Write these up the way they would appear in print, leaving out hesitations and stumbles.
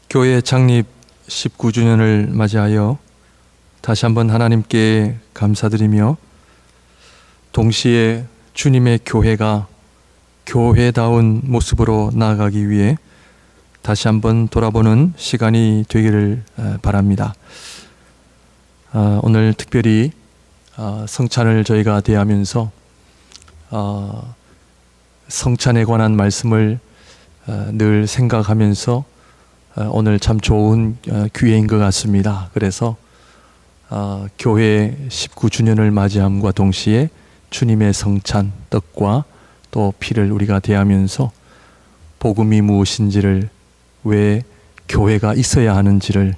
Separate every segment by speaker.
Speaker 1: 교회 창립 19주년을 맞이하여 다시 한번 하나님께 감사드리며 동시에 주님의 교회가 교회다운 모습으로 나아가기 위해 다시 한번 돌아보는 시간이 되기를 바랍니다. 오늘 특별히 성찬을 저희가 대하면서 성찬에 관한 말씀을 늘 생각하면서 오늘 참 좋은 기회인 것 같습니다. 그래서 교회 19주년을 맞이함과 동시에 주님의 성찬, 떡과 또 피를 우리가 대하면서 복음이 무엇인지를, 왜 교회가 있어야 하는지를,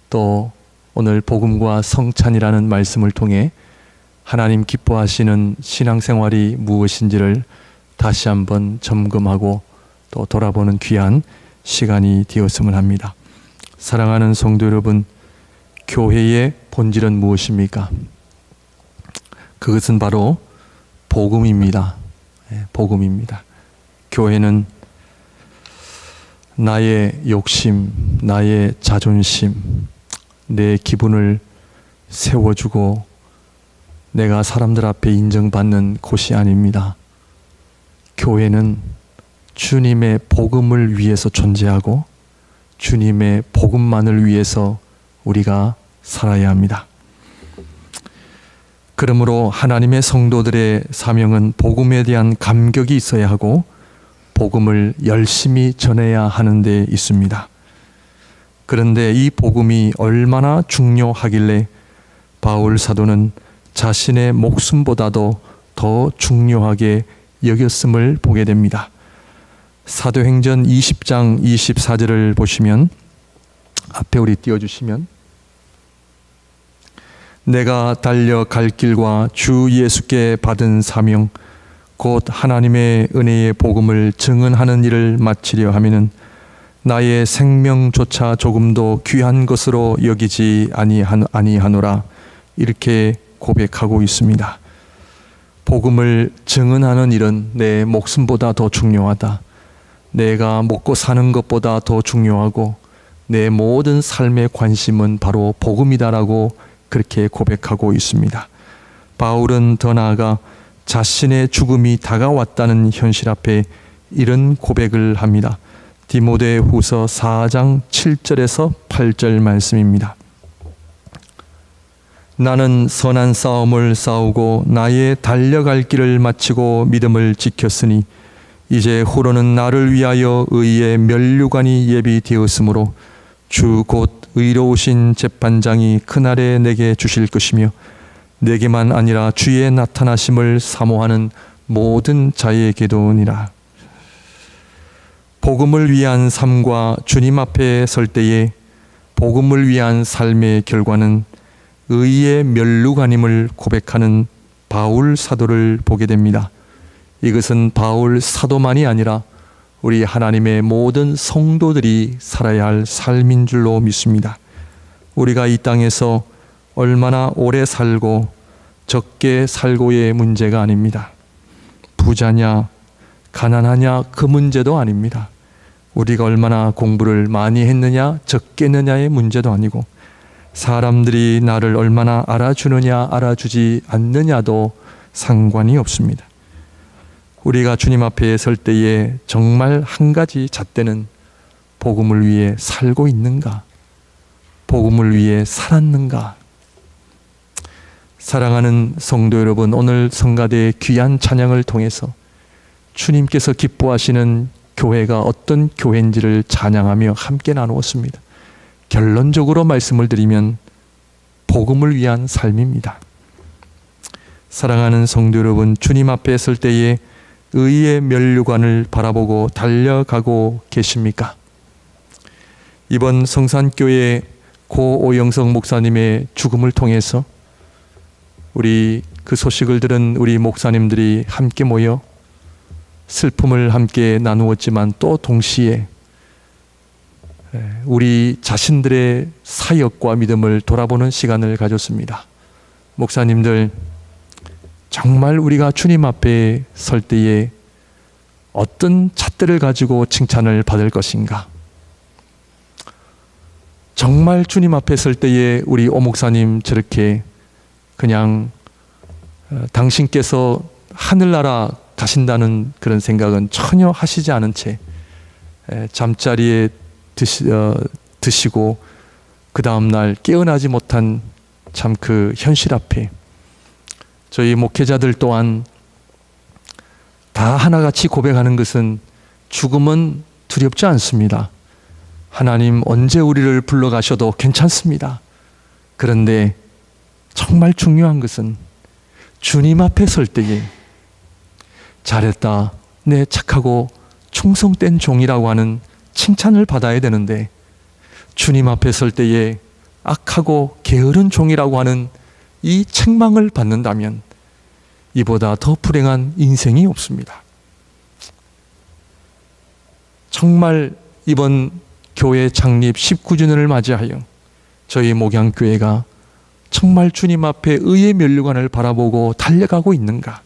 Speaker 1: 또 오늘 복음과 성찬이라는 말씀을 통해 하나님 기뻐하시는 신앙생활이 무엇인지를 다시 한번 점검하고 또 돌아보는 귀한 시간이 되었으면 합니다. 사랑하는 성도 여러분, 교회의 본질은 무엇입니까? 그것은 바로 복음입니다. 복음입니다. 교회는 나의 욕심, 나의 자존심, 내 기분을 세워주고 내가 사람들 앞에 인정받는 곳이 아닙니다. 교회는 주님의 복음을 위해서 존재하고 주님의 복음만을 위해서 우리가 살아야 합니다. 그러므로 하나님의 성도들의 사명은 복음에 대한 감격이 있어야 하고 복음을 열심히 전해야 하는 데 있습니다. 그런데 이 복음이 얼마나 중요하길래 바울 사도는 자신의 목숨보다도 더 중요하게 여겼음을 보게 됩니다. 사도행전 20장 24절을 보시면, 앞에 우리 띄워주시면, 내가 달려갈 길과 주 예수께 받은 사명 곧 하나님의 은혜의 복음을 증언하는 일을 마치려 하면은 나의 생명조차 조금도 귀한 것으로 여기지 아니하노라, 이렇게 고백하고 있습니다. 복음을 증언하는 일은 내 목숨보다 더 중요하다. 내가 먹고 사는 것보다 더 중요하고 내 모든 삶의 관심은 바로 복음이다라고 그렇게 고백하고 있습니다. 바울은 더 나아가 자신의 죽음이 다가왔다는 현실 앞에 이런 고백을 합니다. 디모데후서 4장 7절에서 8절 말씀입니다. 나는 선한 싸움을 싸우고 나의 달려갈 길을 마치고 믿음을 지켰으니 이제 후로는 나를 위하여 의의 면류관이 예비되었으므로 주 곧 의로우신 재판장이 그날에 내게 주실 것이며 내게만 아니라 주의 나타나심을 사모하는 모든 자에게도니라. 복음을 위한 삶과 주님 앞에 설 때에 복음을 위한 삶의 결과는 의의 면류관임을 고백하는 바울 사도를 보게 됩니다. 이것은 바울 사도만이 아니라 우리 하나님의 모든 성도들이 살아야 할 삶인 줄로 믿습니다. 우리가 이 땅에서 얼마나 오래 살고 적게 살고의 문제가 아닙니다. 부자냐 가난하냐 그 문제도 아닙니다. 우리가 얼마나 공부를 많이 했느냐 적게 했느냐의 문제도 아니고 사람들이 나를 얼마나 알아주느냐 알아주지 않느냐도 상관이 없습니다. 우리가 주님 앞에 설 때에 정말 한 가지 잣대는 복음을 위해 살고 있는가? 복음을 위해 살았는가? 사랑하는 성도 여러분, 오늘 성가대의 귀한 찬양을 통해서 주님께서 기뻐하시는 교회가 어떤 교회인지를 찬양하며 함께 나누었습니다. 결론적으로 말씀을 드리면 복음을 위한 삶입니다. 사랑하는 성도 여러분, 주님 앞에 설 때에 의의 면류관을 바라보고 달려가고 계십니까? 이번 성산교회 고 오영석 목사님의 죽음을 통해서 우리 그 소식을 들은 우리 목사님들이 함께 모여 슬픔을 함께 나누었지만 또 동시에 우리 자신들의 사역과 믿음을 돌아보는 시간을 가졌습니다. 목사님들, 정말 우리가 주님 앞에 설 때에 어떤 잣대를 가지고 칭찬을 받을 것인가? 정말 주님 앞에 설 때에 우리 오 목사님 저렇게 그냥 당신께서 하늘나라 가신다는 그런 생각은 전혀 하시지 않은 채 잠자리에 드시고 그 다음날 깨어나지 못한 참 그 현실 앞에 저희 목회자들 또한 다 하나같이 고백하는 것은 죽음은 두렵지 않습니다. 하나님 언제 우리를 불러가셔도 괜찮습니다. 그런데 정말 중요한 것은 주님 앞에 설 때에 잘했다, 내 착하고 충성된 종이라고 하는 칭찬을 받아야 되는데 주님 앞에 설 때에 악하고 게으른 종이라고 하는 이 책망을 받는다면 이보다 더 불행한 인생이 없습니다. 정말 이번 교회 창립 19주년을 맞이하여 저희 목양교회가 정말 주님 앞에 의의 면류관을 바라보고 달려가고 있는가?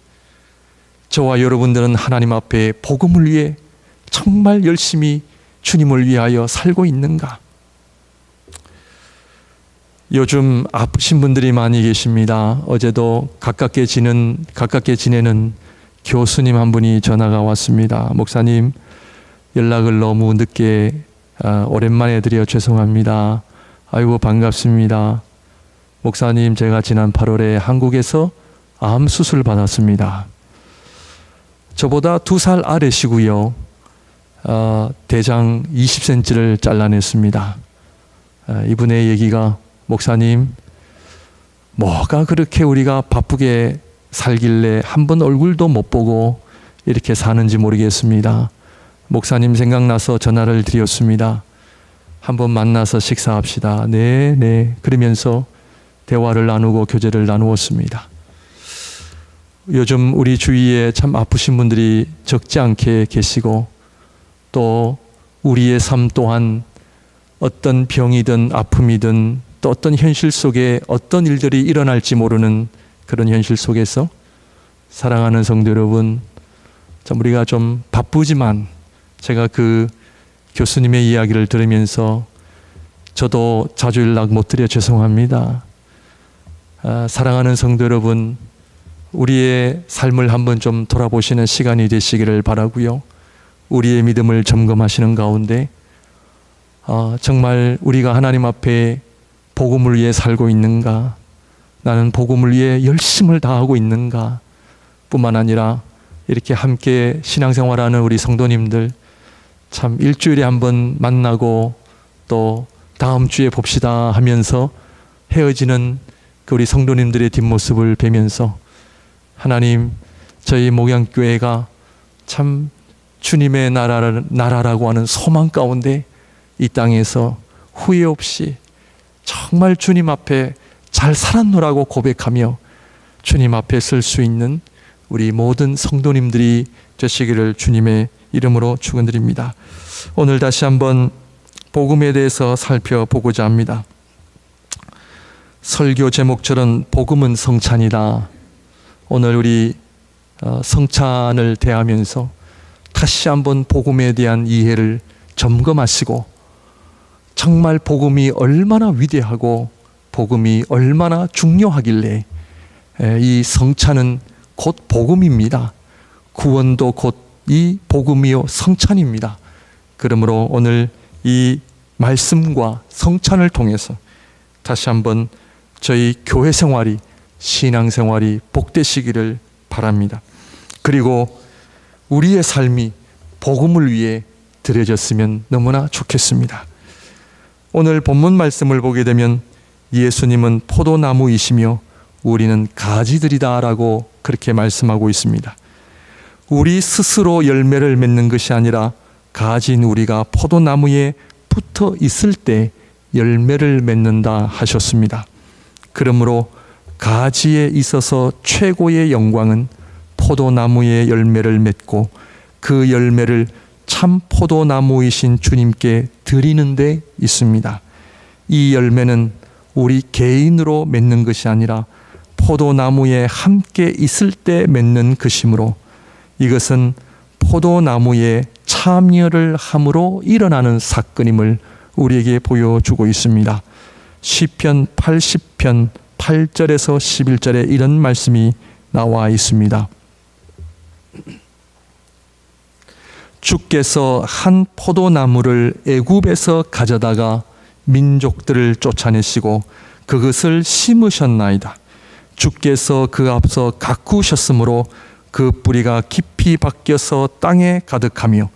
Speaker 1: 저와 여러분들은 하나님 앞에 복음을 위해 정말 열심히 주님을 위하여 살고 있는가? 요즘 아프신 분들이 많이 계십니다. 어제도 가깝게 지내는 교수님 한 분이 전화가 왔습니다. 목사님, 연락을 너무 늦게 오랜만에 드려 죄송합니다. 아이고 반갑습니다. 목사님, 제가 지난 8월에 한국에서 암 수술 받았습니다. 저보다 2살 아래시고요. 대장 20cm를 잘라냈습니다. 이분의 얘기가 목사님, 뭐가 그렇게 우리가 바쁘게 살길래 한 번 얼굴도 못 보고 이렇게 사는지 모르겠습니다. 목사님 생각나서 전화를 드렸습니다. 한번 만나서 식사합시다. 네. 그러면서 대화를 나누고 교제를 나누었습니다. 요즘 우리 주위에 참 아프신 분들이 적지 않게 계시고 또 우리의 삶 또한 어떤 병이든 아픔이든 또 어떤 현실 속에 어떤 일들이 일어날지 모르는 그런 현실 속에서 사랑하는 성도 여러분, 참 우리가 좀 바쁘지만 제가 그 교수님의 이야기를 들으면서 저도 자주 연락 못 드려 죄송합니다. 사랑하는 성도 여러분, 우리의 삶을 한번 좀 돌아보시는 시간이 되시기를 바라고요. 우리의 믿음을 점검하시는 가운데 정말 우리가 하나님 앞에 복음을 위해 살고 있는가? 나는 복음을 위해 열심을 다하고 있는가? 뿐만 아니라 이렇게 함께 신앙생활하는 우리 성도님들 참 일주일에 한번 만나고 또 다음 주에 봅시다 하면서 헤어지는 그 우리 성도님들의 뒷모습을 뵈면서 하나님, 저희 목양교회가 참 주님의 나라라고 하는 소망 가운데 이 땅에서 후회 없이 정말 주님 앞에 잘 살았노라고 고백하며 주님 앞에 설 수 있는 우리 모든 성도님들이 되시기를 주님의 이름으로 축원드립니다. 오늘 다시 한번 복음에 대해서 살펴보고자 합니다. 설교 제목처럼 복음은 성찬이다. 오늘 우리 성찬을 대하면서 다시 한번 복음에 대한 이해를 점검하시고 정말 복음이 얼마나 위대하고 복음이 얼마나 중요하길래 이 성찬은 곧 복음입니다. 구원도 곧 이 복음이요 성찬입니다. 그러므로 오늘 이 말씀과 성찬을 통해서 다시 한번 저희 교회 생활이, 신앙 생활이 복되시기를 바랍니다. 그리고 우리의 삶이 복음을 위해 드려졌으면 너무나 좋겠습니다. 오늘 본문 말씀을 보게 되면 예수님은 포도나무이시며 우리는 가지들이다 라고 그렇게 말씀하고 있습니다. 우리 스스로 열매를 맺는 것이 아니라 가진 우리가 포도나무에 붙어 있을 때 열매를 맺는다 하셨습니다. 그러므로 가지에 있어서 최고의 영광은 포도나무의 열매를 맺고 그 열매를 참 포도나무이신 주님께 드리는 데 있습니다. 이 열매는 우리 개인으로 맺는 것이 아니라 포도나무에 함께 있을 때 맺는 것이므로 이것은 포도나무에 참여를 함으로 일어나는 사건임을 우리에게 보여주고 있습니다. 시편 80편 8절에서 11절에 이런 말씀이 나와 있습니다. 주께서 한 포도나무를 애굽에서 가져다가 민족들을 쫓아내시고 그것을 심으셨나이다. 주께서 그 앞서 가꾸셨으므로 그 뿌리가 깊이 박혀서 땅에 가득하며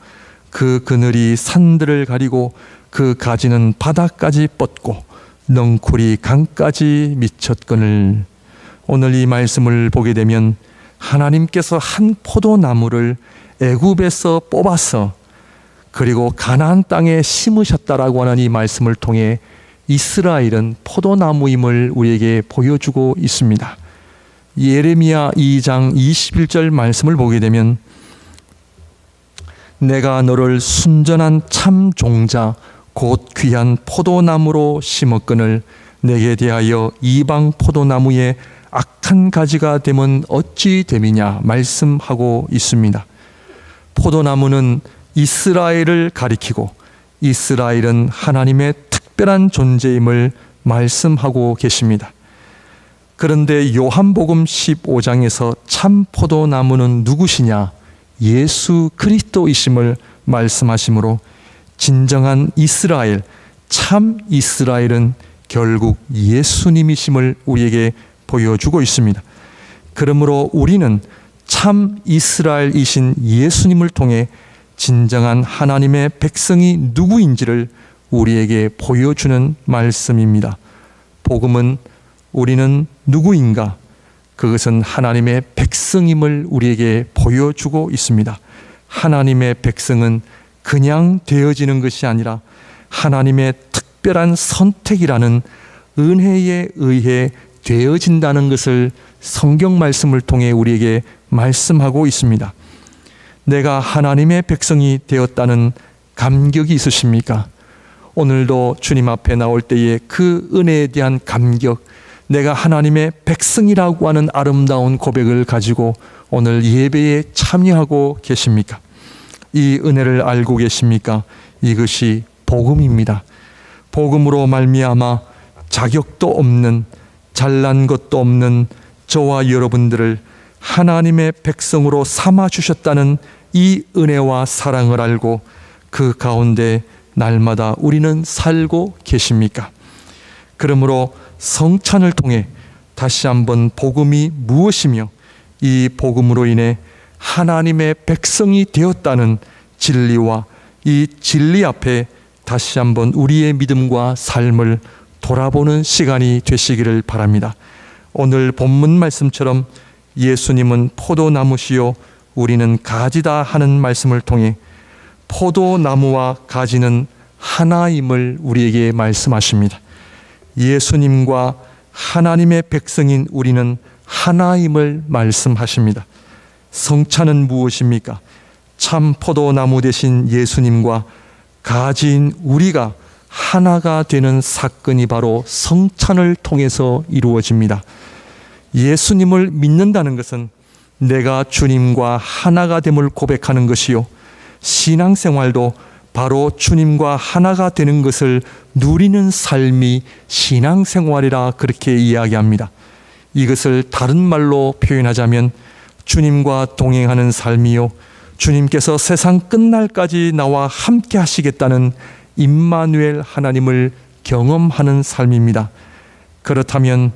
Speaker 1: 그 그늘이 산들을 가리고 그 가지는 바다까지 뻗고 넝쿨이 강까지 미쳤거늘. 오늘 이 말씀을 보게 되면 하나님께서 한 포도나무를 애굽에서 뽑아서 그리고 가나안 땅에 심으셨다라고 하는 이 말씀을 통해 이스라엘은 포도나무임을 우리에게 보여주고 있습니다. 예레미야 2장 21절 말씀을 보게 되면 내가 너를 순전한 참 종자 곧 귀한 포도나무로 심었거늘 내게 대하여 이방 포도나무에 악한 가지가 되면 어찌 됨이냐 말씀하고 있습니다. 포도나무는 이스라엘을 가리키고 이스라엘은 하나님의 특별한 존재임을 말씀하고 계십니다. 그런데 요한복음 15장에서 참 포도나무는 누구시냐? 예수 그리스도이심을 말씀하시므로 진정한 이스라엘, 참 이스라엘은 결국 예수님이심을 우리에게 보여주고 있습니다. 그러므로 우리는 참 이스라엘이신 예수님을 통해 진정한 하나님의 백성이 누구인지를 우리에게 보여주는 말씀입니다. 복음은 우리는 누구인가? 그것은 하나님의 백성임을 우리에게 보여주고 있습니다. 하나님의 백성은 그냥 되어지는 것이 아니라 하나님의 특별한 선택이라는 은혜에 의해 되어진다는 것을 성경 말씀을 통해 우리에게 말씀하고 있습니다. 내가 하나님의 백성이 되었다는 감격이 있으십니까? 오늘도 주님 앞에 나올 때에 그 은혜에 대한 감격, 내가 하나님의 백성이라고 하는 아름다운 고백을 가지고 오늘 예배에 참여하고 계십니까? 이 은혜를 알고 계십니까? 이것이 복음입니다. 복음으로 말미암아 자격도 없는, 잘난 것도 없는 저와 여러분들을 하나님의 백성으로 삼아 주셨다는 이 은혜와 사랑을 알고 그 가운데 날마다 우리는 살고 계십니까? 그러므로 성찬을 통해 다시 한번 복음이 무엇이며 이 복음으로 인해 하나님의 백성이 되었다는 진리와 이 진리 앞에 다시 한번 우리의 믿음과 삶을 돌아보는 시간이 되시기를 바랍니다. 오늘 본문 말씀처럼 예수님은 포도나무시요 우리는 가지다 하는 말씀을 통해 포도나무와 가지는 하나임을 우리에게 말씀하십니다. 예수님과 하나님의 백성인 우리는 하나임을 말씀하십니다. 성찬은 무엇입니까? 참 포도나무 되신 예수님과 가지인 우리가 하나가 되는 사건이 바로 성찬을 통해서 이루어집니다. 예수님을 믿는다는 것은 내가 주님과 하나가 됨을 고백하는 것이요, 신앙생활도 바로 주님과 하나가 되는 것을 누리는 삶이 신앙생활이라 그렇게 이야기합니다. 이것을 다른 말로 표현하자면 주님과 동행하는 삶이요, 주님께서 세상 끝날까지 나와 함께 하시겠다는 임마누엘 하나님을 경험하는 삶입니다. 그렇다면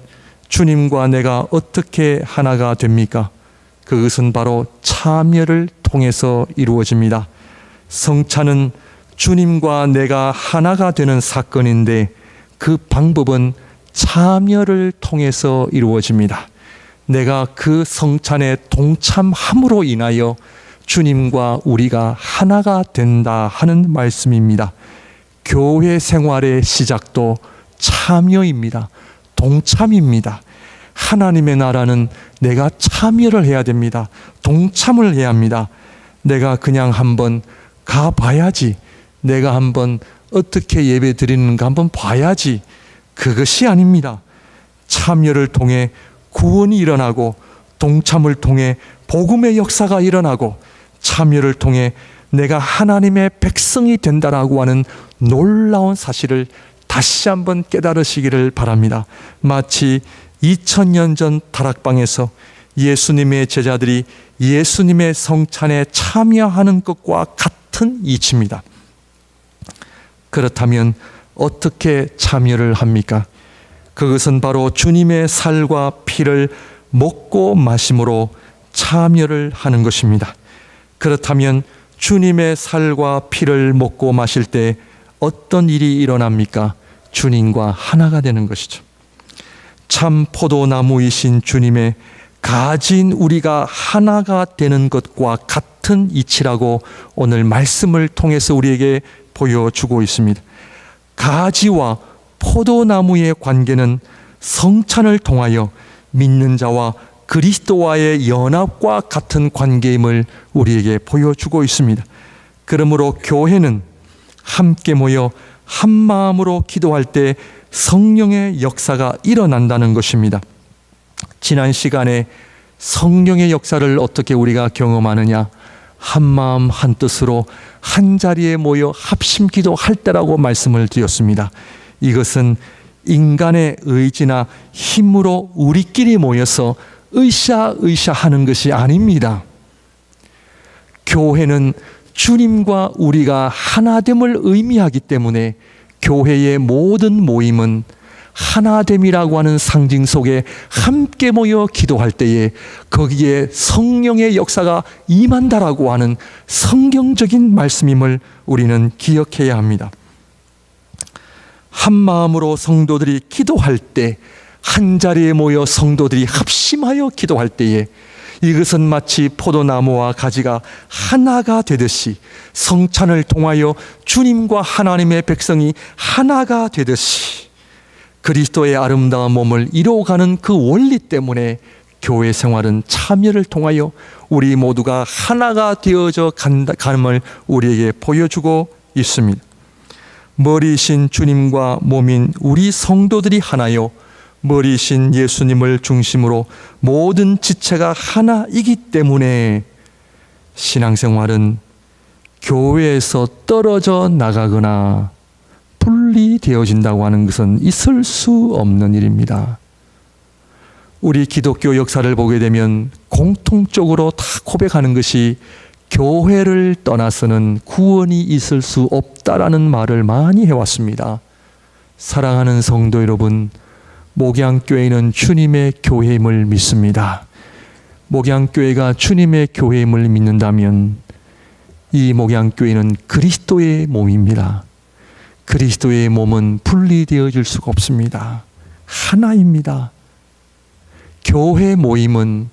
Speaker 1: 주님과 내가 어떻게 하나가 됩니까? 그것은 바로 참여를 통해서 이루어집니다. 성찬은 주님과 내가 하나가 되는 사건인데 그 방법은 참여를 통해서 이루어집니다. 내가 그 성찬에 동참함으로 인하여 주님과 우리가 하나가 된다 하는 말씀입니다. 교회 생활의 시작도 참여입니다. 동참입니다. 하나님의 나라는 내가 참여를 해야 됩니다. 동참을 해야 합니다. 내가 그냥 한번 가봐야지, 내가 한번 어떻게 예배 드리는가 한번 봐야지, 그것이 아닙니다. 참여를 통해 구원이 일어나고 동참을 통해 복음의 역사가 일어나고 참여를 통해 내가 하나님의 백성이 된다라고 하는 놀라운 사실을 다시 한번 깨달으시기를 바랍니다. 마치 2000년 전 다락방에서 예수님의 제자들이 예수님의 성찬에 참여하는 것과 같은 이치입니다. 그렇다면 어떻게 참여를 합니까? 그것은 바로 주님의 살과 피를 먹고 마심으로 참여를 하는 것입니다. 그렇다면 주님의 살과 피를 먹고 마실 때 어떤 일이 일어납니까? 주님과 하나가 되는 것이죠. 참 포도나무이신 주님의 가진 우리가 하나가 되는 것과 같은 이치라고 오늘 말씀을 통해서 우리에게 보여주고 있습니다. 가지와 포도나무의 관계는 성찬을 통하여 믿는 자와 그리스도와의 연합과 같은 관계임을 우리에게 보여주고 있습니다. 그러므로 교회는 함께 모여 한 마음으로 기도할 때 성령의 역사가 일어난다는 것입니다. 지난 시간에 성령의 역사를 어떻게 우리가 경험하느냐? 한 마음 한 뜻으로 한 자리에 모여 합심 기도할 때라고 말씀을 드렸습니다. 이것은 인간의 의지나 힘으로 우리끼리 모여서 으쌰으쌰 하는 것이 아닙니다. 교회는 주님과 우리가 하나됨을 의미하기 때문에 교회의 모든 모임은 하나됨이라고 하는 상징 속에 함께 모여 기도할 때에 거기에 성령의 역사가 임한다라고 하는 성경적인 말씀임을 우리는 기억해야 합니다. 한 마음으로 성도들이 기도할 때, 한 자리에 모여 성도들이 합심하여 기도할 때에 이것은 마치 포도나무와 가지가 하나가 되듯이 성찬을 통하여 주님과 하나님의 백성이 하나가 되듯이 그리스도의 아름다운 몸을 이루어가는 그 원리 때문에 교회 생활은 참여를 통하여 우리 모두가 하나가 되어져 가는을 우리에게 보여주고 있습니다. 머리이신 주님과 몸인 우리 성도들이 하나요, 머리이신 예수님을 중심으로 모든 지체가 하나이기 때문에 신앙생활은 교회에서 떨어져 나가거나 분리되어진다고 하는 것은 있을 수 없는 일입니다. 우리 기독교 역사를 보게 되면 공통적으로 다 고백하는 것이 교회를 떠나서는 구원이 있을 수 없다라는 말을 많이 해왔습니다. 사랑하는 성도 여러분, 목양교회는 주님의 교회임을 믿습니다. 목양교회가 주님의 교회임을 믿는다면 이 목양교회는 그리스도의 몸입니다. 그리스도의 몸은 분리되어질 수가 없습니다. 하나입니다. 교회 모임은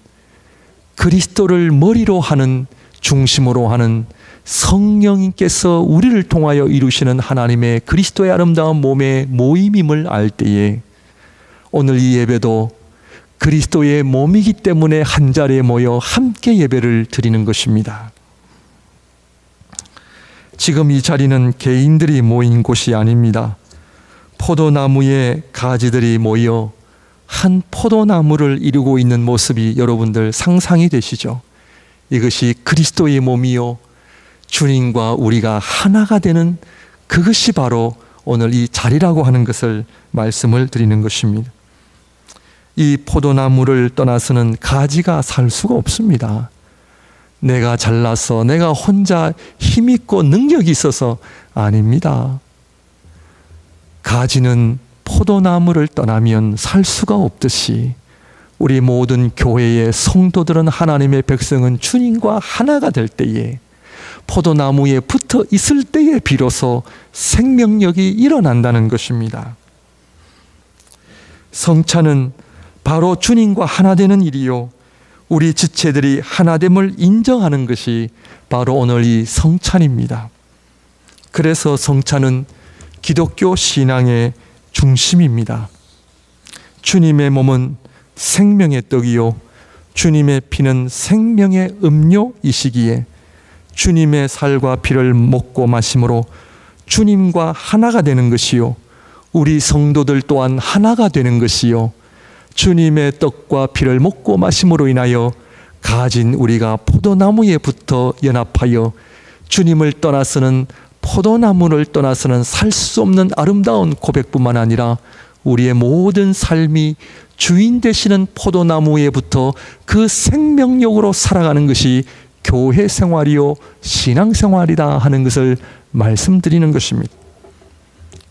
Speaker 1: 그리스도를 머리로 하는, 중심으로 하는 성령님께서 우리를 통하여 이루시는 하나님의 그리스도의 아름다운 몸의 모임임을 알 때에 오늘 이 예배도 그리스도의 몸이기 때문에 한 자리에 모여 함께 예배를 드리는 것입니다. 지금 이 자리는 개인들이 모인 곳이 아닙니다. 포도나무의 가지들이 모여 한 포도나무를 이루고 있는 모습이 여러분들 상상이 되시죠? 이것이 그리스도의 몸이요, 주님과 우리가 하나가 되는 그것이 바로 오늘 이 자리라고 하는 것을 말씀을 드리는 것입니다. 이 포도나무를 떠나서는 가지가 살 수가 없습니다. 내가 잘나서 내가 혼자 힘있고 능력이 있어서 아닙니다. 가지는 포도나무를 떠나면 살 수가 없듯이 우리 모든 교회의 성도들은, 하나님의 백성은 주님과 하나가 될 때에, 포도나무에 붙어 있을 때에 비로소 생명력이 일어난다는 것입니다. 성찬은 바로 주님과 하나 되는 일이요, 우리 지체들이 하나됨을 인정하는 것이 바로 오늘 이 성찬입니다. 그래서 성찬은 기독교 신앙의 중심입니다. 주님의 몸은 생명의 떡이요, 주님의 피는 생명의 음료이시기에 주님의 살과 피를 먹고 마심으로 주님과 하나가 되는 것이요, 우리 성도들 또한 하나가 되는 것이요, 주님의 떡과 피를 먹고 마심으로 인하여 가진 우리가 포도나무에 붙어 연합하여 주님을 떠나서는, 포도나무를 떠나서는 살 수 없는 아름다운 고백뿐만 아니라 우리의 모든 삶이 주인 되시는 포도나무에부터 그 생명력으로 살아가는 것이 교회 생활이요 신앙생활이다 하는 것을 말씀드리는 것입니다.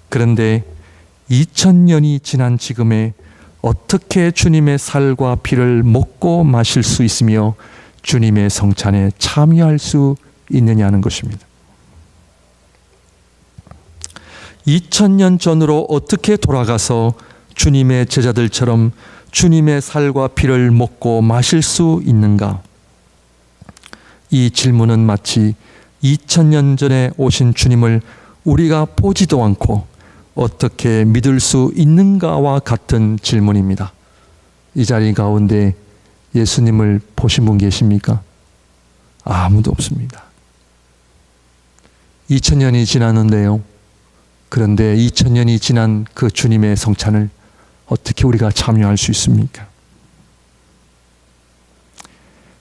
Speaker 1: 그런데 2000년이 지난 지금에 어떻게 주님의 살과 피를 먹고 마실 수 있으며 주님의 성찬에 참여할 수 있느냐는 것입니다. 2000년 전으로 어떻게 돌아가서 주님의 제자들처럼 주님의 살과 피를 먹고 마실 수 있는가? 이 질문은 마치 2000년 전에 오신 주님을 우리가 보지도 않고 어떻게 믿을 수 있는가와 같은 질문입니다. 이 자리 가운데 예수님을 보신 분 계십니까? 아무도 없습니다. 2000년이 지났는데요. 그런데 2000년이 지난 그 주님의 성찬을 어떻게 우리가 참여할 수 있습니까?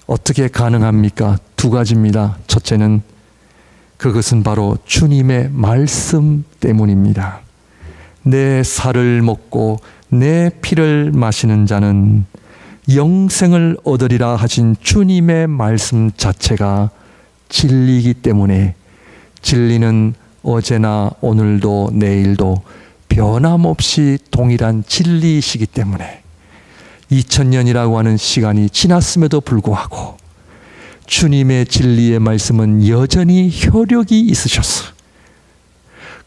Speaker 1: 어떻게 가능합니까? 두 가지입니다. 첫째는 그것은 바로 주님의 말씀 때문입니다. 내 살을 먹고 내 피를 마시는 자는 영생을 얻으리라 하신 주님의 말씀 자체가 진리이기 때문에, 진리는 어제나 오늘도 내일도 변함없이 동일한 진리이시기 때문에 2000년이라고 하는 시간이 지났음에도 불구하고 주님의 진리의 말씀은 여전히 효력이 있으셔서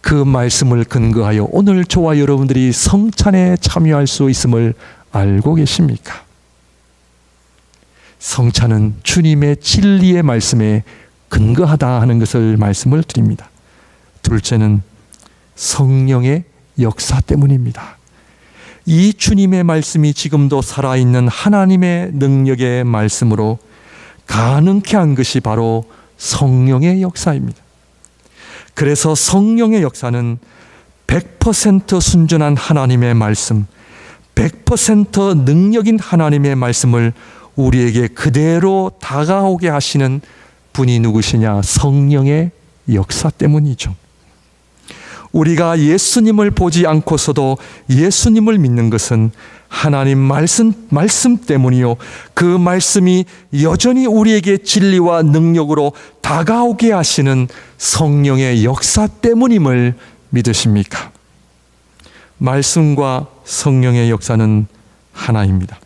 Speaker 1: 그 말씀을 근거하여 오늘 저와 여러분들이 성찬에 참여할 수 있음을 알고 계십니까? 성찬은 주님의 진리의 말씀에 근거하다 하는 것을 말씀을 드립니다. 둘째는 성령의 역사 때문입니다. 이 주님의 말씀이 지금도 살아있는 하나님의 능력의 말씀으로 가능케 한 것이 바로 성령의 역사입니다. 그래서 성령의 역사는 100% 순전한 하나님의 말씀, 100% 능력인 하나님의 말씀을 우리에게 그대로 다가오게 하시는 분이 누구시냐? 성령의 역사 때문이죠. 우리가 예수님을 보지 않고서도 예수님을 믿는 것은 하나님 말씀 때문이요, 그 말씀이 여전히 우리에게 진리와 능력으로 다가오게 하시는 성령의 역사 때문임을 믿으십니까? 말씀과 성령의 역사는 하나입니다.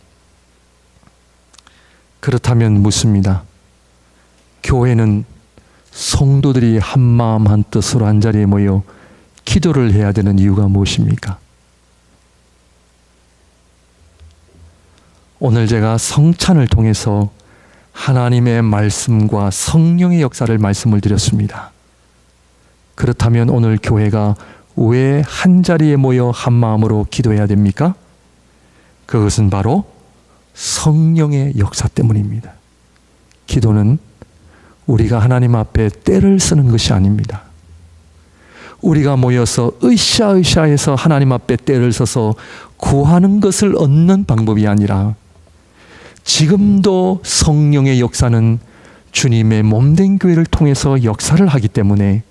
Speaker 1: 그렇다면 묻습니다. 교회는 성도들이 한마음 한뜻으로 한자리에 모여 기도를 해야 되는 이유가 무엇입니까? 오늘 제가 성찬을 통해서 하나님의 말씀과 성령의 역사를 말씀을 드렸습니다. 그렇다면 오늘 교회가 왜 한자리에 모여 한마음으로 기도해야 됩니까? 그것은 바로 성령의 역사 때문입니다. 기도는 우리가 하나님 앞에 때를 쓰는 것이 아닙니다. 우리가 모여서 으쌰으쌰해서 하나님 앞에 때를 서서 구하는 것을 얻는 방법이 아니라, 지금도 성령의 역사는 주님의 몸된 교회를 통해서 역사를 하기 때문에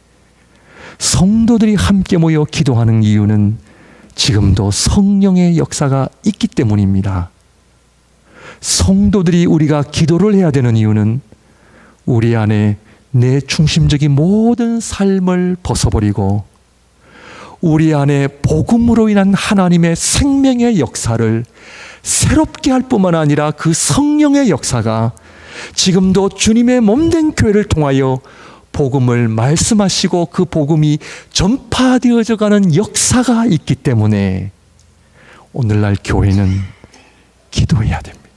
Speaker 1: 성도들이 함께 모여 기도하는 이유는 지금도 성령의 역사가 있기 때문입니다. 성도들이 우리가 기도를 해야 되는 이유는 우리 안에 내 중심적인 모든 삶을 벗어버리고 우리 안에 복음으로 인한 하나님의 생명의 역사를 새롭게 할 뿐만 아니라 그 성령의 역사가 지금도 주님의 몸된 교회를 통하여 복음을 말씀하시고 그 복음이 전파되어져 가는 역사가 있기 때문에 오늘날 교회는 기도해야 됩니다.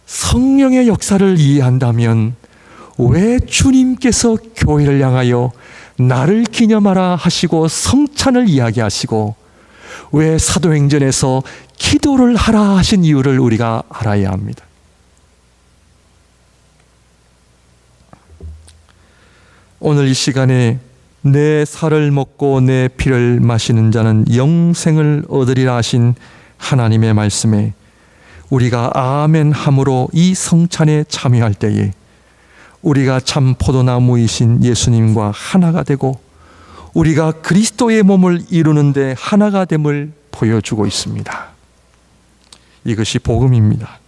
Speaker 1: 성령의 역사를 이해한다면 왜 주님께서 교회를 향하여 나를 기념하라 하시고 성찬을 이야기하시고 왜 사도행전에서 기도를 하라 하신 이유를 우리가 알아야 합니다. 오늘 이 시간에 내 살을 먹고 내 피를 마시는 자는 영생을 얻으리라 하신 하나님의 말씀에 우리가 아멘 함으로 이 성찬에 참여할 때에 우리가 참 포도나무이신 예수님과 하나가 되고 우리가 그리스도의 몸을 이루는데 하나가 됨을 보여주고 있습니다. 이것이 복음입니다.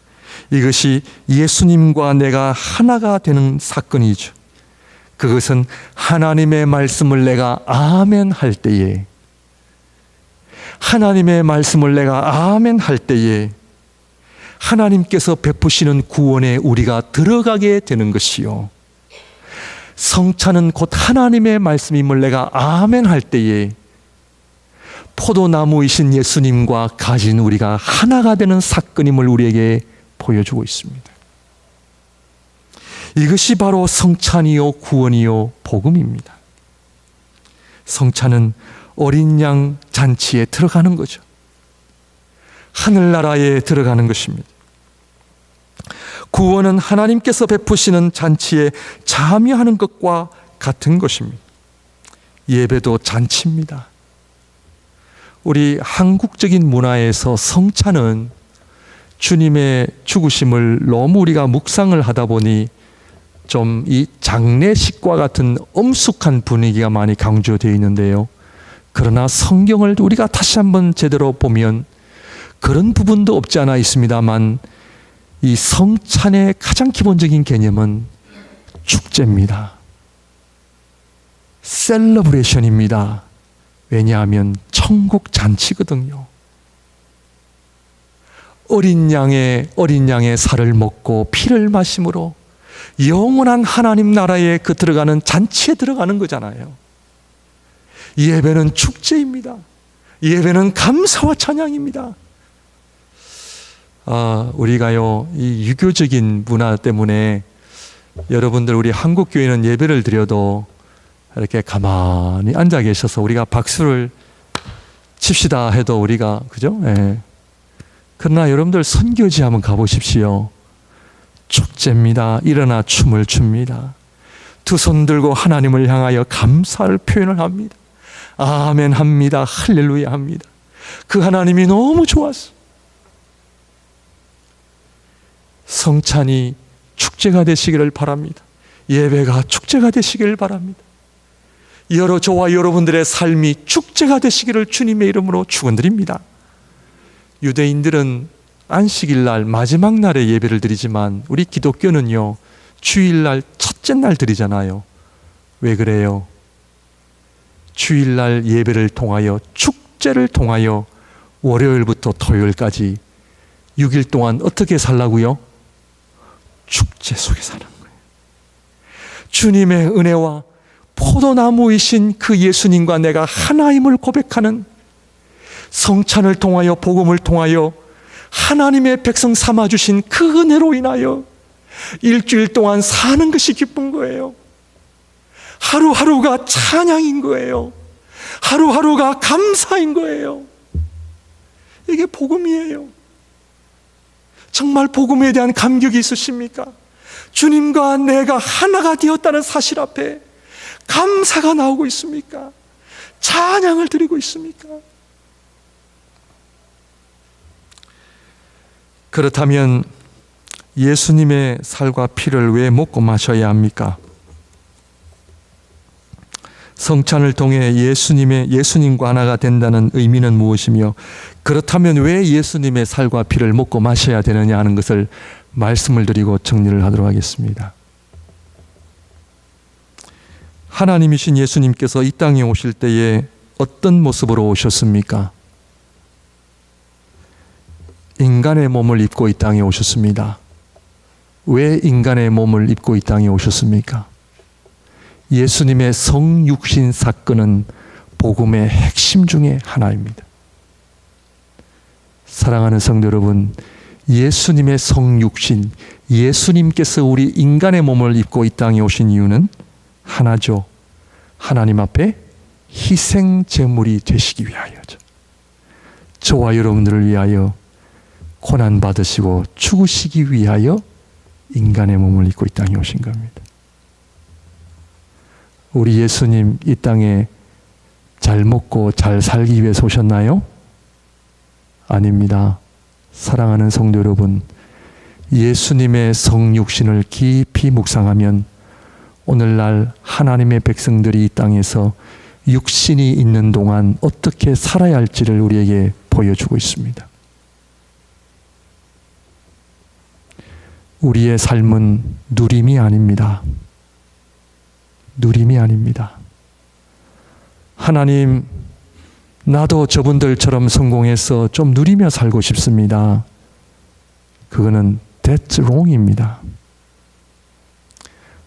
Speaker 1: 이것이 예수님과 내가 하나가 되는 사건이죠. 그것은 하나님의 말씀을 내가 아멘 할 때에, 하나님의 말씀을 내가 아멘 할 때에 하나님께서 베푸시는 구원에 우리가 들어가게 되는 것이요, 성찬은 곧 하나님의 말씀임을 내가 아멘 할 때에 포도나무이신 예수님과 가진 우리가 하나가 되는 사건임을 우리에게 보여주고 있습니다. 이것이 바로 성찬이요 구원이요 복음입니다. 성찬은 어린 양 잔치에 들어가는 거죠. 하늘나라에 들어가는 것입니다. 구원은 하나님께서 베푸시는 잔치에 참여하는 것과 같은 것입니다. 예배도 잔치입니다. 우리 한국적인 문화에서 성찬은 주님의 죽으심을 너무 우리가 묵상을 하다 보니 좀 이 장례식과 같은 엄숙한 분위기가 많이 강조되어 있는데요. 그러나 성경을 우리가 다시 한번 제대로 보면 그런 부분도 없지 않아 있습니다만 이 성찬의 가장 기본적인 개념은 축제입니다. 셀러브레이션입니다. 왜냐하면 천국 잔치거든요. 어린 양의 살을 먹고 피를 마심으로 영원한 하나님 나라에 들어가는 잔치에 들어가는 거잖아요. 예배는 축제입니다. 예배는 감사와 찬양입니다. 우리가요, 이 유교적인 문화 때문에 여러분들 우리 한국 교회는 예배를 드려도 이렇게 가만히 앉아 계셔서 우리가 박수를 칩시다 해도 우리가, 그죠? 예. 그러나 여러분들 선교지 한번 가보십시오. 축제입니다. 일어나 춤을 춥니다. 두 손 들고 하나님을 향하여 감사를 표현을 합니다. 아멘 합니다. 할렐루야 합니다. 그 하나님이 너무 좋았어. 성찬이 축제가 되시기를 바랍니다. 예배가 축제가 되시기를 바랍니다. 저와 여러분들의 삶이 축제가 되시기를 주님의 이름으로 축원드립니다. 유대인들은 안식일 날 마지막 날에 예배를 드리지만 우리 기독교는요, 주일날 첫째 날 드리잖아요. 왜 그래요? 주일날 예배를 통하여, 축제를 통하여 월요일부터 토요일까지 6일 동안 어떻게 살라고요? 축제 속에 사는 거예요. 주님의 은혜와 포도나무이신 그 예수님과 내가 하나임을 고백하는, 성찬을 통하여 복음을 통하여 하나님의 백성 삼아주신 그 은혜로 인하여 일주일 동안 사는 것이 기쁜 거예요. 하루하루가 찬양인 거예요. 하루하루가 감사인 거예요. 이게 복음이에요. 정말 복음에 대한 감격이 있으십니까? 주님과 내가 하나가 되었다는 사실 앞에 감사가 나오고 있습니까? 찬양을 드리고 있습니까? 그렇다면 예수님의 살과 피를 왜 먹고 마셔야 합니까? 성찬을 통해 예수님과 하나가 된다는 의미는 무엇이며, 그렇다면 왜 예수님의 살과 피를 먹고 마셔야 되느냐 하는 것을 말씀을 드리고 정리를 하도록 하겠습니다. 하나님이신 예수님께서 이 땅에 오실 때에 어떤 모습으로 오셨습니까? 인간의 몸을 입고 이 땅에 오셨습니다. 왜 인간의 몸을 입고 이 땅에 오셨습니까? 예수님의 성육신 사건은 복음의 핵심 중에 하나입니다. 사랑하는 성도 여러분, 예수님의 성육신, 예수님께서 우리 인간의 몸을 입고 이 땅에 오신 이유는 하나죠. 하나님 앞에 희생 제물이 되시기 위하여죠. 저와 여러분들을 위하여 고난 받으시고 죽으시기 위하여 인간의 몸을 입고 이 땅에 오신 겁니다. 우리 예수님 이 땅에 잘 먹고 잘 살기 위해서 오셨나요? 아닙니다. 사랑하는 성도 여러분, 예수님의 성육신을 깊이 묵상하면 오늘날 하나님의 백성들이 이 땅에서 육신이 있는 동안 어떻게 살아야 할지를 우리에게 보여주고 있습니다. 우리의 삶은 누림이 아닙니다. 누림이 아닙니다. 하나님, 나도 저분들처럼 성공해서 좀 누리며 살고 싶습니다. 그거는 that's wrong입니다.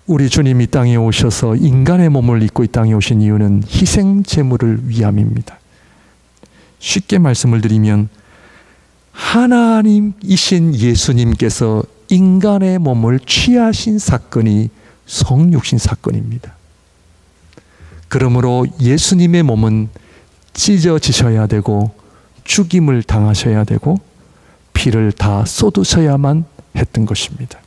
Speaker 1: 우리 주님 이 땅에 오셔서 인간의 몸을 입고 이 땅에 오신 이유는 희생 제물을 위함입니다. 쉽게 말씀을 드리면 하나님이신 예수님께서 인간의 몸을 취하신 사건이 성육신 사건입니다. 그러므로 예수님의 몸은 찢어지셔야 되고 죽임을 당하셔야 되고 피를 다 쏟으셔야만 했던 것입니다.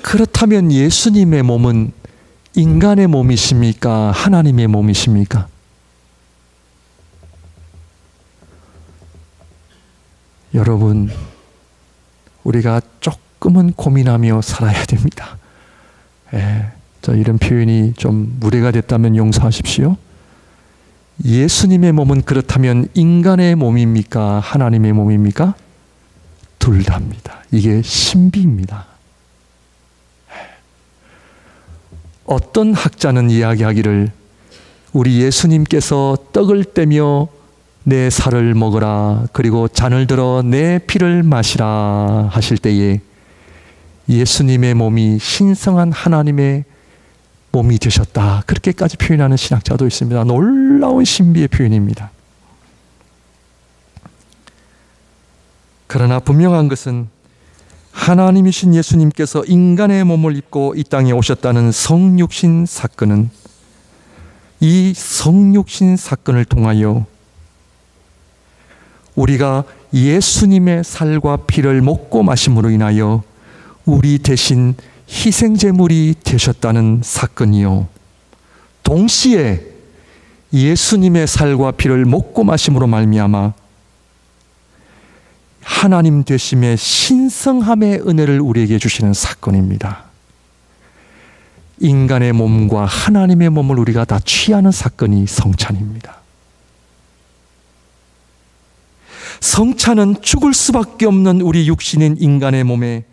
Speaker 1: 그렇다면 예수님의 몸은 인간의 몸이십니까? 하나님의 몸이십니까? 여러분, 우리가 조금은 고민하며 살아야 됩니다. 이런 표현이 좀 무례가 됐다면 용서하십시오. 예수님의 몸은 그렇다면 인간의 몸입니까? 하나님의 몸입니까? 둘 다입니다. 이게 신비입니다. 어떤 학자는 이야기하기를 우리 예수님께서 떡을 떼며 내 살을 먹으라 그리고 잔을 들어 내 피를 마시라 하실 때에 예수님의 몸이 신성한 하나님의 몸이 되셨다, 그렇게까지 표현하는 신학자도 있습니다. 놀라운 신비의 표현입니다. 그러나 분명한 것은 하나님이신 예수님께서 인간의 몸을 입고 이 땅에 오셨다는 성육신 사건은, 이 성육신 사건을 통하여 우리가 예수님의 살과 피를 먹고 마심으로 인하여 우리 대신 희생제물이 되셨다는 사건이요, 동시에 예수님의 살과 피를 먹고 마심으로 말미암아 하나님 되심의 신성함의 은혜를 우리에게 주시는 사건입니다. 인간의 몸과 하나님의 몸을 우리가 다 취하는 사건이 성찬입니다. 성찬은 죽을 수밖에 없는 우리 육신인 인간의 몸에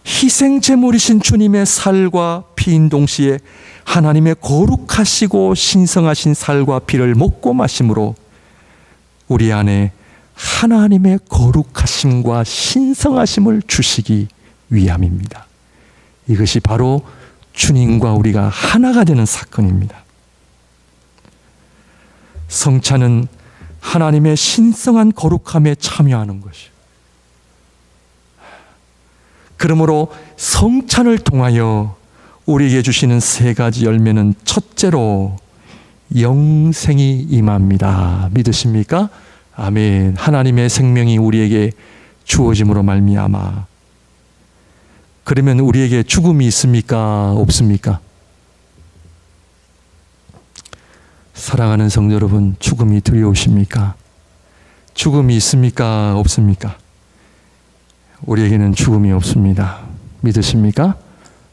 Speaker 1: 희생제물이신 주님의 살과 피인 동시에 하나님의 거룩하시고 신성하신 살과 피를 먹고 마심으로 우리 안에 하나님의 거룩하심과 신성하심을 주시기 위함입니다. 이것이 바로 주님과 우리가 하나가 되는 사건입니다. 성찬은 하나님의 신성한 거룩함에 참여하는 것이요, 그러므로 성찬을 통하여 우리에게 주시는 세 가지 열매는 첫째로 영생이 임합니다. 믿으십니까? 아멘. 하나님의 생명이 우리에게 주어짐으로 말미암아. 그러면 우리에게 죽음이 있습니까? 없습니까? 사랑하는 성도 여러분, 죽음이 두려우십니까? 죽음이 있습니까? 없습니까? 우리에게는 죽음이 없습니다. 믿으십니까?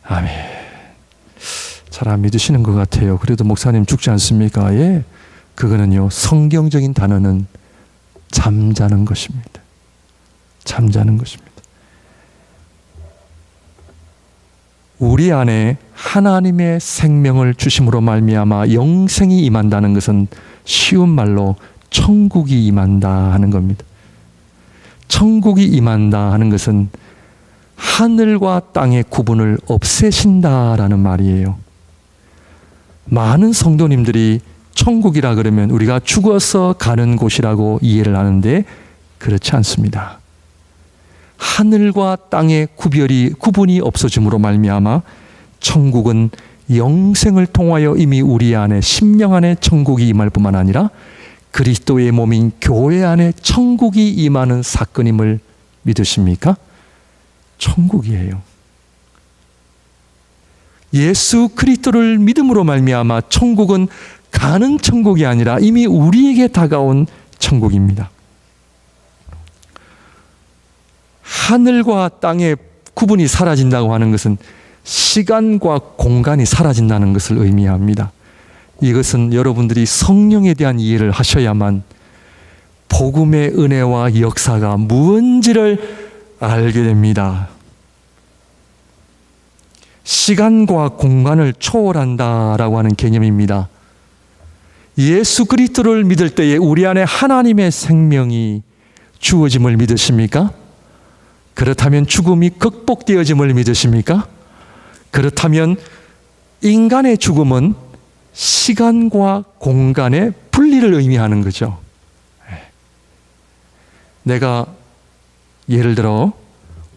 Speaker 1: 아멘. 잘 안 믿으시는 것 같아요. 그래도 목사님 죽지 않습니까? 예. 그거는요, 성경적인 단어는 잠자는 것입니다. 잠자는 것입니다. 우리 안에 하나님의 생명을 주심으로 말미암아 영생이 임한다는 것은 쉬운 말로 천국이 임한다 하는 겁니다. 천국이 임한다 하는 것은 하늘과 땅의 구분을 없애신다라는 말이에요. 많은 성도님들이 천국이라 그러면 우리가 죽어서 가는 곳이라고 이해를 하는데 그렇지 않습니다. 하늘과 땅의 구분이 없어짐으로 말미암아 천국은 영생을 통하여 이미 우리 안에 심령 안에 천국이 임할 뿐만 아니라 그리스도의 몸인 교회 안에 천국이 임하는 사건임을 믿으십니까? 천국이에요. 예수 그리스도를 믿음으로 말미암아 천국은 가는 천국이 아니라 이미 우리에게 다가온 천국입니다. 하늘과 땅의 구분이 사라진다고 하는 것은 시간과 공간이 사라진다는 것을 의미합니다. 이것은 여러분들이 성령에 대한 이해를 하셔야만 복음의 은혜와 역사가 무언지를 알게 됩니다. 시간과 공간을 초월한다라고 하는 개념입니다. 예수 그리스도를 믿을 때에 우리 안에 하나님의 생명이 주어짐을 믿으십니까? 그렇다면 죽음이 극복되어짐을 믿으십니까? 그렇다면 인간의 죽음은 시간과 공간의 분리를 의미하는 거죠. 내가 예를 들어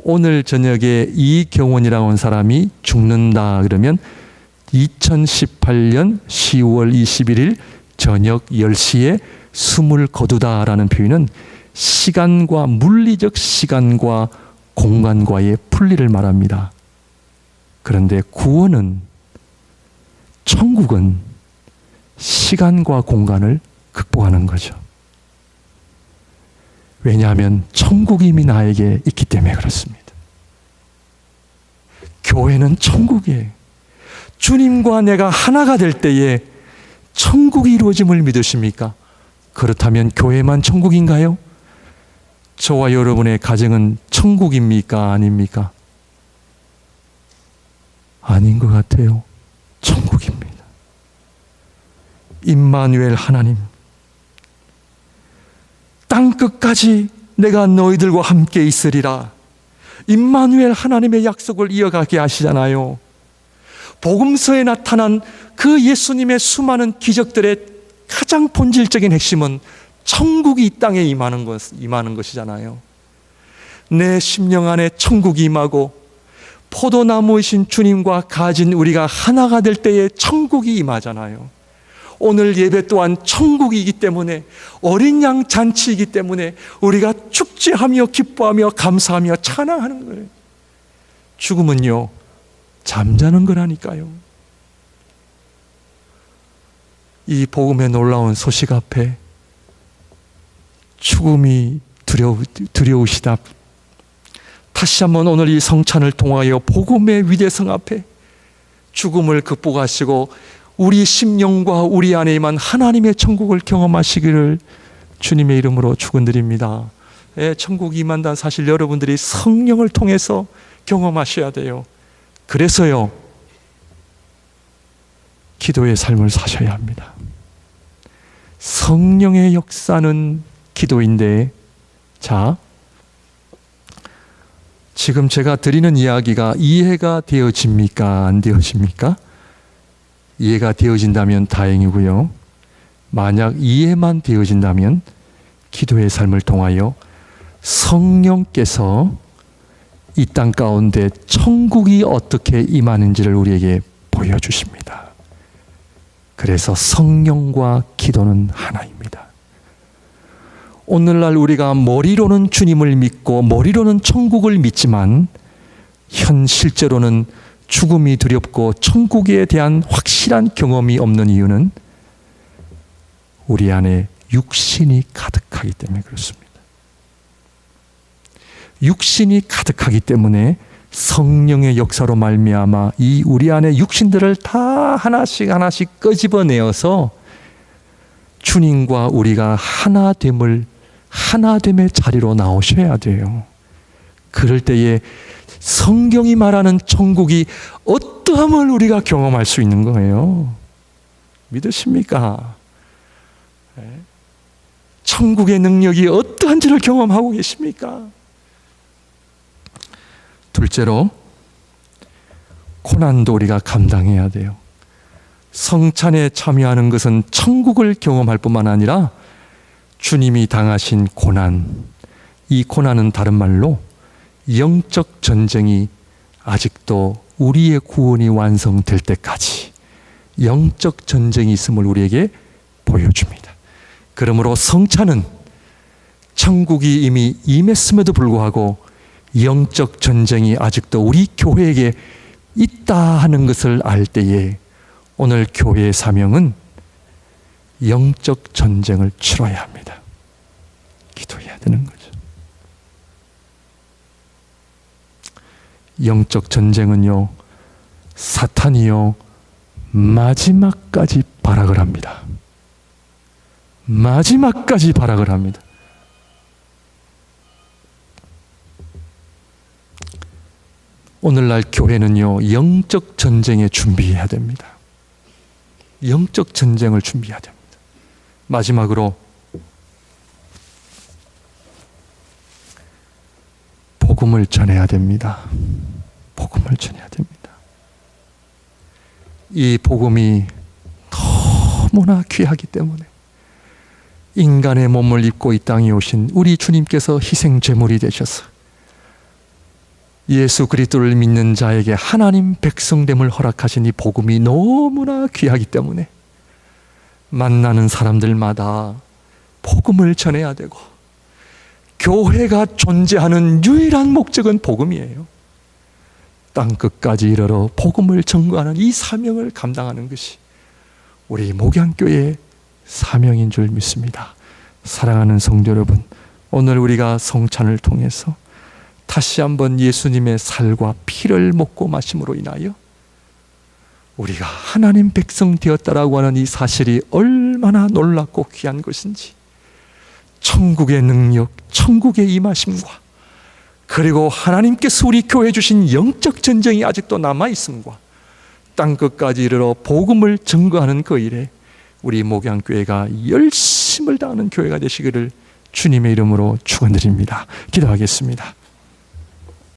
Speaker 1: 오늘 저녁에 이경원이라고 하는 사람이 죽는다 그러면 2018년 10월 21일 저녁 10시에 숨을 거두다라는 표현은 시간과 물리적 시간과 공간과의 분리를 말합니다. 그런데 구원은, 천국은 시간과 공간을 극복하는 거죠. 왜냐하면 천국이 이미 나에게 있기 때문에 그렇습니다. 교회는 천국이에요. 주님과 내가 하나가 될 때에 천국이 이루어짐을 믿으십니까? 그렇다면 교회만 천국인가요? 저와 여러분의 가정은 천국입니까? 아닙니까? 아닌 것 같아요. 천국입니다. 임마누엘 하나님, 땅끝까지 내가 너희들과 함께 있으리라. 임마누엘 하나님의 약속을 이어가게 하시잖아요. 복음서에 나타난 그 예수님의 수많은 기적들의 가장 본질적인 핵심은 천국이 이 땅에 임하는 것이잖아요. 내 심령 안에 천국이 임하고 포도나무이신 주님과 가진 우리가 하나가 될 때에 천국이 임하잖아요. 오늘 예배 또한 천국이기 때문에, 어린 양 잔치이기 때문에 우리가 축제하며 기뻐하며 감사하며 찬양하는 거예요. 죽음은요, 잠자는 거라니까요. 이 복음의 놀라운 소식 앞에 죽음이 두려우시다. 다시 한번 오늘 이 성찬을 통하여 복음의 위대성 앞에 죽음을 극복하시고 우리 심령과 우리 안에 임한 하나님의 천국을 경험하시기를 주님의 이름으로 축원드립니다. 천국이 임한다는 사실 여러분들이 성령을 통해서 경험하셔야 돼요. 그래서요, 기도의 삶을 사셔야 합니다. 성령의 역사는 기도인데, 자, 지금 제가 드리는 이야기가 이해가 되어집니까? 안 되어집니까? 이해가 되어진다면 다행이고요. 만약 이해만 되어진다면 기도의 삶을 통하여 성령께서 이 땅 가운데 천국이 어떻게 임하는지를 우리에게 보여주십니다. 그래서 성령과 기도는 하나입니다. 오늘날 우리가 머리로는 주님을 믿고 머리로는 천국을 믿지만 현실제로는 죽음이 두렵고 천국에 대한 확실한 경험이 없는 이유는 우리 안에 육신이 가득하기 때문에 그렇습니다. 육신이 가득하기 때문에 성령의 역사로 말미암아 이 우리 안에 육신들을 다 하나씩 끄집어내어서 주님과 우리가 하나됨의 자리로 나오셔야 돼요. 그럴 때에 성경이 말하는 천국이 어떠함을 우리가 경험할 수 있는 거예요. 믿으십니까? 천국의 능력이 어떠한지를 경험하고 계십니까? 둘째로, 고난도 우리가 감당해야 돼요. 성찬에 참여하는 것은 천국을 경험할 뿐만 아니라 주님이 당하신 고난, 이 고난은 다른 말로 영적 전쟁이 아직도 우리의 구원이 완성될 때까지 영적 전쟁이 있음을 우리에게 보여줍니다. 그러므로 성찬은 천국이 이미 임했음에도 불구하고 영적 전쟁이 아직도 우리 교회에게 있다 하는 것을 알 때에 오늘 교회의 사명은 영적 전쟁을 치러야 합니다. 기도해야 되는 거죠. 영적 전쟁은요, 사탄이요, 마지막까지 발악을 합니다. 마지막까지 발악을 합니다. 오늘날 교회는요, 영적 전쟁에 준비해야 됩니다. 영적 전쟁을 준비해야 됩니다. 마지막으로 복음을 전해야 됩니다. 복음을 전해야 됩니다. 이 복음이 너무나 귀하기 때문에 인간의 몸을 입고 이 땅에 오신 우리 주님께서 희생 제물이 되셔서 예수 그리스도를 믿는 자에게 하나님 백성됨을 허락하신 이 복음이 너무나 귀하기 때문에 만나는 사람들마다 복음을 전해야 되고, 교회가 존재하는 유일한 목적은 복음이에요. 땅끝까지 이르러 복음을 전거하는 이 사명을 감당하는 것이 우리 목양교회의 사명인 줄 믿습니다. 사랑하는 성도 여러분, 오늘 우리가 성찬을 통해서 다시 한번 예수님의 살과 피를 먹고 마심으로 인하여 우리가 하나님 백성 되었다라고 하는 이 사실이 얼마나 놀랍고 귀한 것인지, 천국의 능력, 천국의 임하심과 그리고 하나님께서 우리 교회에 주신 영적 전쟁이 아직도 남아있음과 땅끝까지 이르러 복음을 증거하는 그 일에 우리 목양교회가 열심을 다하는 교회가 되시기를 주님의 이름으로 축원드립니다. 기도하겠습니다.